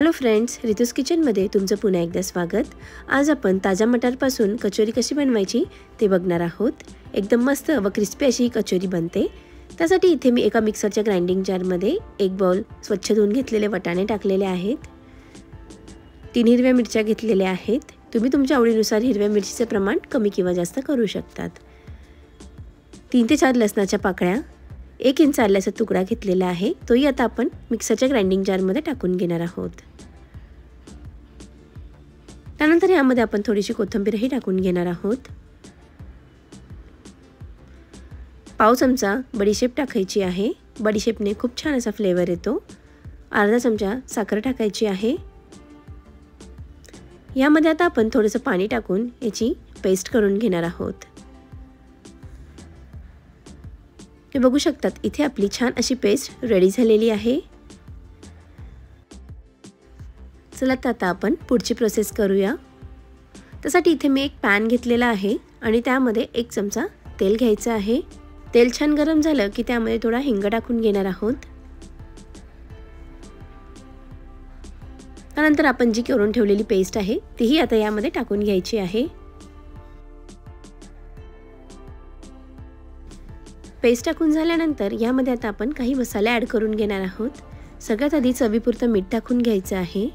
Hello friends, रितूस किचनमध्ये तुमचं पुन्हा एकदा स्वागत। आज आपण ताजा मटारपासून कचोरी कशी बनवायची ते बघणार आहोत। एकदम मस्त व क्रिस्पी अशी ही कचोरी बनते। त्यासाठी इथे मी एका मिक्सरच्या ग्राइंडिंग जारमध्ये एक बाउल स्वच्छ धुवून घेतलेले वाटाणे टाकलेले आहेत। 3 हिरव्या मिरच्या घेतलेल्या आहेत। तुम्ही तुमच्या आवडीनुसार हिरव्या मिरचीचे प्रमाण कमी किंवा जास्त करू शकतात। 3 ते 4 लसणाच्या पाकळ्या, 1 इंच आल्याचा तुकडा घेतलेला आहे, तोही आता आपण मिक्सरच्या ग्राइंडिंग जारमध्ये टाकून घेणार आहोत। त्यानंतर यामध्ये आपण थोडीशी कोथिंबीरही टाकून घेणार आहोत। पाव चमचा बडीशेप टाकायची आहे। बडीशेपने खूप छान असा फ्लेवर येतो। अर्धा चमचा साखर टाकायची आहे। यामध्ये आता आपण थोडंसं पाणी टाकून याची पेस्ट करून घेणार आहोत। हे बघू शकतात, इथे आपली छान अशी पेस्ट रेडी झालेली आहे। चला आता आपण पुढची प्रोसेस करूया। त्यासाठी इथे मी एक पॅन घेतलेला आहे आणि त्यामध्ये 1 चमचा तेल घ्यायचं आहे। तेल छान गरम झालं की त्यामध्ये थोडा हिंग टाकून घेणार आहोत। त्यानंतर आपण जी करून ठेवलेली पेस्ट आहे तीही आता यामध्ये टाकून घ्यायची आहे। पेस्ट टाकून झाल्यानंतर यामध्ये आता आपण काही मसाले ॲड करून घेणार आहोत। सगळ्यात आधी चवीपुरतं मीठ टाकून घ्यायचं आहे।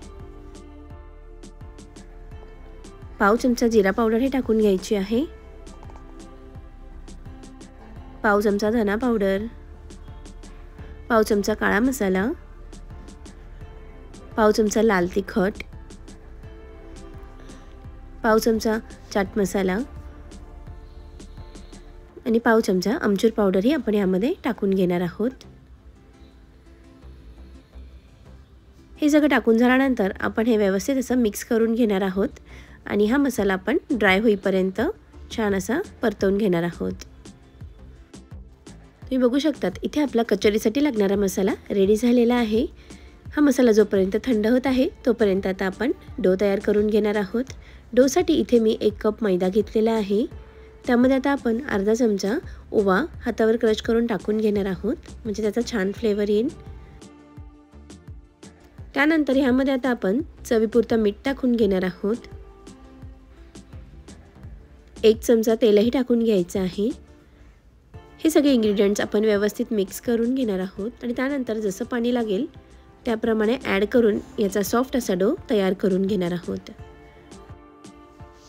पाव चमचा जिरा पावडर हे टाकून घ्यायची आहे। पाव चमचा धना पावडर, पाव चमचा काळा मसाला, पाव चमचा लाल तिखट, पाव चमचा चाट मसाला आणि पाव चमचा आमचूर पावडर ही आपण यामध्ये टाकून घेणार आहोत। हे सगळं टाकून झाल्यानंतर आपण हे व्यवस्थित असं मिक्स करून घेणार आहोत आणि हा मसाला आपण ड्राय होईपर्यंत छान असा परतवून घेणार आहोत। तुम्ही बघू शकतात, इथे आपला कचोरीसाठी लागणारा मसाला रेडी झालेला आहे। हा मसाला जोपर्यंत थंड होत आहे तोपर्यंत आता आपण डो तयार करून घेणार आहोत। डोसाठी इथे मी 1 कप मैदा घेतलेला आहे। त्यामध्ये आता आपण अर्धा चमचा ओवा हातावर क्रश करून टाकून घेणार आहोत, म्हणजे त्याचा छान फ्लेवर येईल। त्यानंतर यामध्ये आता आपण चवीपुरतं मीठ टाकून घेणार आहोत। 1 चमचा तेलही टाकून घ्यायचं आहे। हे सगळे इन्ग्रेडियंट्स आपण व्यवस्थित मिक्स करून घेणार आहोत आणि त्यानंतर जसं पाणी लागेल त्याप्रमाणे ॲड करून याचा सॉफ्ट असा डो तयार करून घेणार आहोत।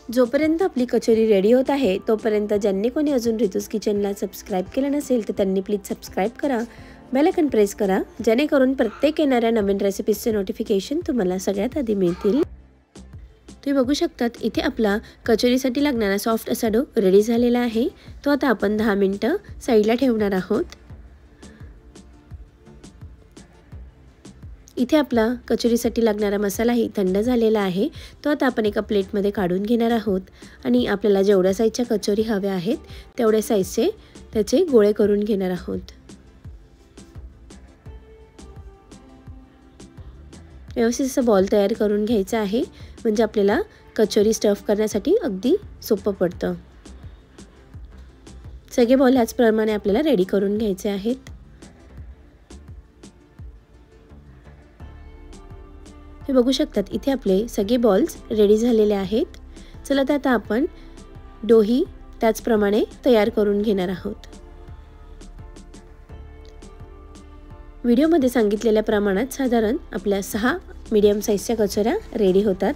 जोपर्यंत आपली कचोरी रेडी होत आहे तोपर्यंत ज्यांनी कोणी अजून रितूस किचनला सबस्क्राईब केलं नसेल तर त्यांनी प्लीज सबस्क्राईब करा, बेल आयकॉन प्रेस करा, जेणेकरून प्रत्येक येणाऱ्या नवीन रेसिपीजचे नोटिफिकेशन तुम्हाला सगळ्यात आधी मिळतील। तुम्ही बघू शकतात, इथे आपला कचोरीसाठी लागणारा सॉफ्ट असा डो रेडी झालेला आहे। तो आता आपण 10 मिनिटं साईडला ठेवणार आहोत। इथे आपला कचोरीसाठी लागणारा मसालाही थंड झालेला आहे। तो आता आपण एका प्लेटमध्ये काढून घेणार आहोत आणि आपल्याला जेवढ्या साईजच्या कचोरी हव्या आहेत तेवढ्या साईजचे त्याचे गोळे करून घेणार आहोत। व्यवस्थित असं बॉल तयार करून घ्यायचा आहे, म्हणजे आपल्याला कचोरी स्टफ करण्यासाठी अगदी सोपं पडतं। सगळे बॉल ह्याचप्रमाणे आपल्याला रेडी करून घ्यायचे आहेत। हे बघू शकतात, इथे आपले सगळे बॉल्स रेडी झालेले आहेत। चला आता आपण डोही त्याचप्रमाणे तयार करून घेणार आहोत। व्हिडिओमध्ये सांगितलेल्या प्रमाणात साधारण आपल्या 6 मीडियम साईजच्या कचोऱ्या रेडी होतात।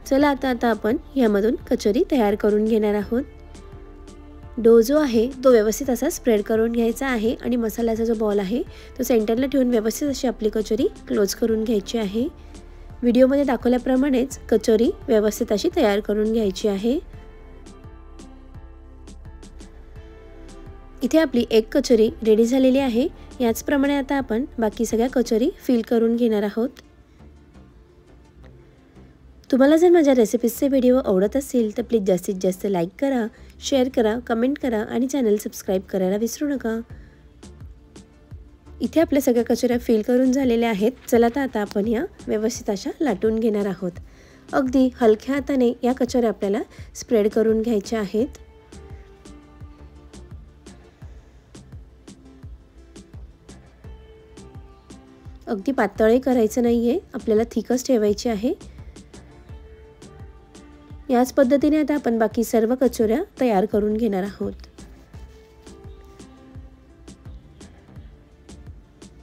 चला आता आपण यामधून कचोरी तयार करून घेणार आहोत। डो जो आहे तो व्यवस्थित असा स्प्रेड करून घ्यायचा आहे आणि मसाल्याचा जो बॉल आहे तो सेंटरला ठेवून व्यवस्थित अशी आपली कचोरी क्लोज करून घ्यायची आहे। व्हिडिओमध्ये दाखवल्याप्रमाणेच कचोरी व्यवस्थित अशी तयार करून घ्यायची आहे। इथे आपली एक कचोरी रेडी झालेली आहे। याचप्रमाणे आता आपण बाकी सगळ्या कचोरी फिल करून घेणार आहोत। तुम्हाला जर माझ्या रेसिपीजचे व्हिडिओ आवडत असतील तर प्लीज जास्तीत जास्त लाईक करा, शेअर करा, कमेंट करा आणि चॅनल सबस्क्राईब करायला विसरू नका। इथे आपल्या सगळ्या कचोऱ्या फिल करून झालेल्या आहेत। चला आता आपण या व्यवस्थित अशा लाटून घेणार आहोत। अगदी हलक्या हाताने या कचोऱ्या आपल्याला स्प्रेड करून घ्यायच्या आहेत। अगदी पातळही करायचं नाही आहे, आपल्याला थिकच ठेवायची आहे। याच पद्धतीने आता आपण बाकी सर्व कचोऱ्या तयार करून घेणार आहोत।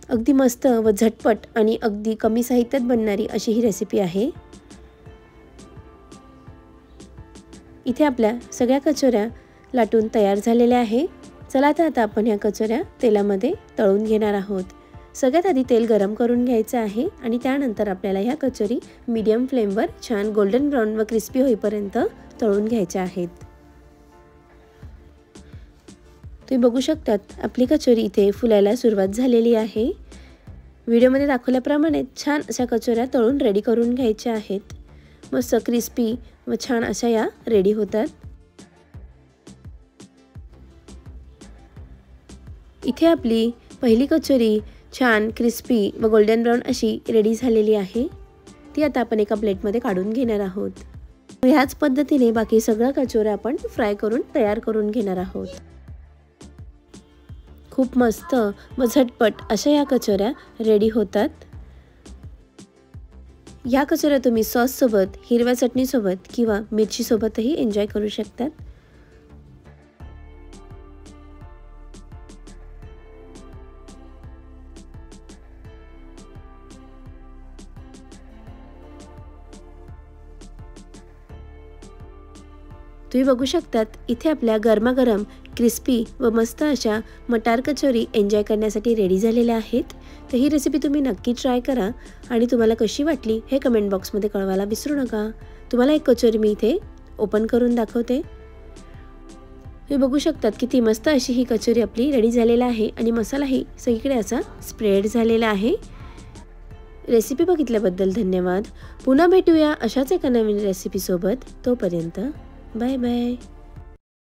अगदी मस्त व झटपट आणि अगदी कमी साहित्यात बनणारी अशी ही रेसिपी आहे। इथे आपल्या सगळ्या कचोऱ्या लाटून तयार झालेल्या आहे। चला तर आता आपण ह्या कचोऱ्या तेलामध्ये तळून घेणार आहोत। सगळ्यात आधी तेल गरम करून घ्यायचं आहे आणि त्यानंतर आपल्याला ह्या कचोरी मीडियम फ्लेमवर छान गोल्डन ब्राउन व क्रिस्पी होईपर्यंत तळून घ्यायच्या आहेत। तुम्ही बघू शकतात आपली कचोरी इथे फुलायला सुरुवात झालेली आहे। व्हिडिओमध्ये दाखवल्याप्रमाणे छान अशा कचोऱ्या तळून रेडी करून घ्यायच्या आहेत। मस्त क्रिस्पी व छान अशा या रेडी होतात। इथे आपली पहिली कचोरी छान क्रिस्पी व गोल्डन ब्राउन अशी रेडी झालेली आहे। ती आता आपण एका प्लेटमध्ये काढून घेणार आहोत। ह्याच पद्धतीने बाकी सगळ्या कचोऱ्या आपण फ्राय करून तयार करून घेणार आहोत। खूप मस्त व झटपट अशा या कचोऱ्या रेडी होतात। या कचोऱ्या तुम्ही सॉस सोबत, हिरव्या चटणी सोबत किंवा मिरची सोबतही एन्जॉय करू शकतात। तुम्ही बघू शकतात इथे आपल्या गरमागरम क्रिस्पी व मस्त अशा मटार कचोरी एन्जॉय करण्यासाठी रेडी झालेल्या आहेत। तर ही रेसिपी तुम्ही नक्की ट्राय करा आणि तुम्हाला कशी वाटली हे कमेंट बॉक्समध्ये कळवायला विसरू नका। तुम्हाला एक कचोरी मी इथे ओपन करून दाखवते। तुम्ही बघू शकतात किती मस्त अशी ही कचोरी आपली रेडी झालेला आहे आणि मसालाही सगळीकडे असा स्प्रेड झालेला आहे। रेसिपी बघितल्याबद्दल धन्यवाद। पुन्हा भेटूया अशाच एका नवीन रेसिपी सोबत। तोपर्यंत बाय बाय।